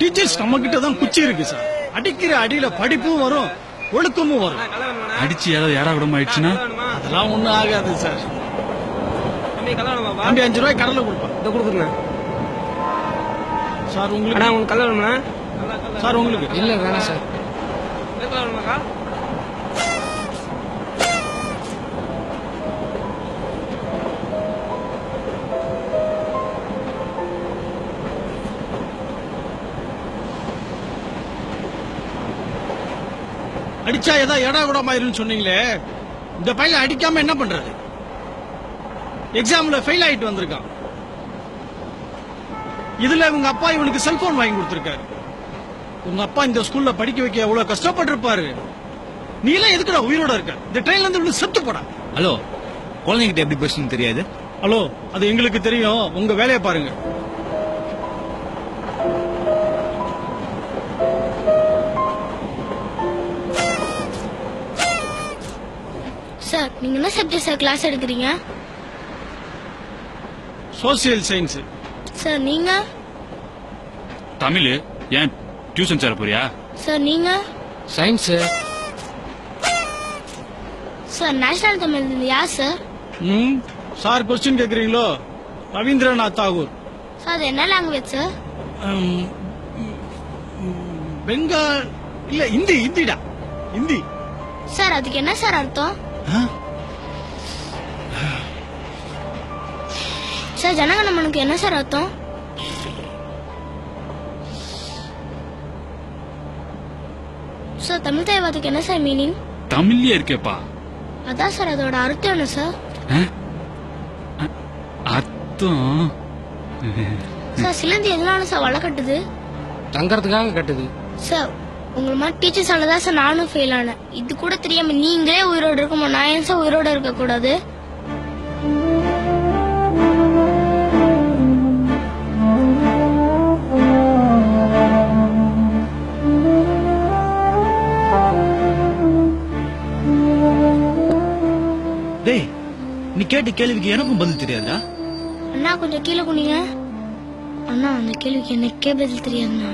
Teachers நம்ம கிட்ட தான் குச்சி இருக்கு சார். அடிக்கிற அடியில படிப்பும் வரும், ஒழுக்கமும் வரும். அடிச்சு ஏதாவது ஏடா விடமா ஆயிடுச்சுன்னா அதெல்லாம் ஒண்ணும் ஆகாது சார். தம்பி 5 ரூபாய் கடலை கொடுப்பேன். இதை கொடுக்குறேண்ணா. சார் உங்களுக்கு உங்களுக்கு கல்யாணம்ண்ணா? சார் உங்களுக்கு இல்ல வேணாம் சார். அடிச்சா ஏதாவது எடா கூட ஆயிருன்னு சொன்னீங்களே, இந்த பையன் அடிக்காம என்ன பண்றது? எக்ஸாம்ல ஃபெயில் ஆயிட்டு வந்திருக்கான். இதுல உங்க அப்பா இவனுக்கு செல்போன் வாங்கி கொடுத்திருக்காரு. உங்க அப்பா இந்த ஸ்கூல்ல படிக்க வைக்க எவ்வளவு கஷ்டப்பட்டிருப்பாரு. நீ எல்லாம் எதுக்குடா உயிரோட இருக்க? இந்த ட்ரெயின்ல இருந்து செத்து போடா. ஹலோ, குழந்தைகிட்ட எப்படி பேசணும்னு தெரியாது? ஹலோ, அது எங்களுக்கு தெரியும். உங்க வேலையை பாருங்க. சார், நீங்க என்ன சப்ஜெக்ட் சார் கிளாஸ் எடுக்கிறீங்க? Social science. சார் நீங்க? தமிழ். ஏன் டியூஷன் சேர போறியா? சார் நீங்க? சயின்ஸ். சார் நேஷனல் தமிழ் யார் சார்? சார் கொஸ்டின் கேக்குறீங்களோ? ரவீந்திரநாத் தாகூர். சார் அது என்ன லாங்குவேஜ் சார்? பெங்கால் இல்ல, இந்திடா, இந்தி. சார் அதுக்கு என்ன சார் அர்த்தம்? சார் ஜனகணமனுக்கு என்ன சார் அர்த்தம்? சார் தமிழ் தேவாதுக்கு என்ன சார் மீனிங்? தமிழ்லயே இருக்கேப்பா. அதான் சார் அதோட அர்த்தம் என்ன சார்? அர்த்தம் சார் சிலந்தி எதனால சார் வலை கட்டுது? தங்கறதுக்காக கட்டுது. சார் உங்களை மாதிரி டீச்சர்ஸால தான் சார் நானும் ஃபெயில் ஆனேன். இது கூட தெரியாம நீங்களே உயிரோடு இருக்குமோ, நான் ஏன் சார் உயிரோட இருக்க கூடாது? டேய், நீ கேட்ட கேள்விக்கு எனக்கும் பதில் தெரியாதா? அண்ணா கொஞ்சம் கீழே குனிங்க. அண்ணா அந்த கேள்விக்கு எனக்கே பதில் தெரியாதுண்ணா.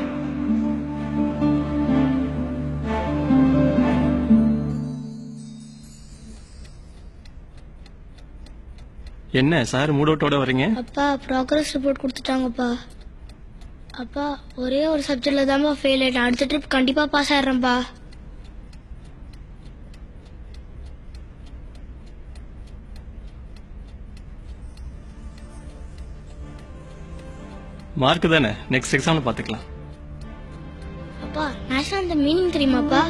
என்ன சார் மூடோட்டோட வரீங்க? அப்பா ப்ராக்ரஸ் ரிப்போர்ட் கொடுத்துட்டாங்கப்பா. அப்பா ஒரே ஒரு சப்ஜெக்ட்ல தான்ப்பா ஃபெயில் ஆயிட்டேன். அடுத்த ட்ரிப் கண்டிப்பா பாஸ் ஆயிடுறேன்ப்பா. மார்க் தானே, நெக்ஸ்ட் எக்ஸாம்ல பாத்துக்கலாம். அப்பா நேஷனல் மீனிங் தெரியுமாப்பா?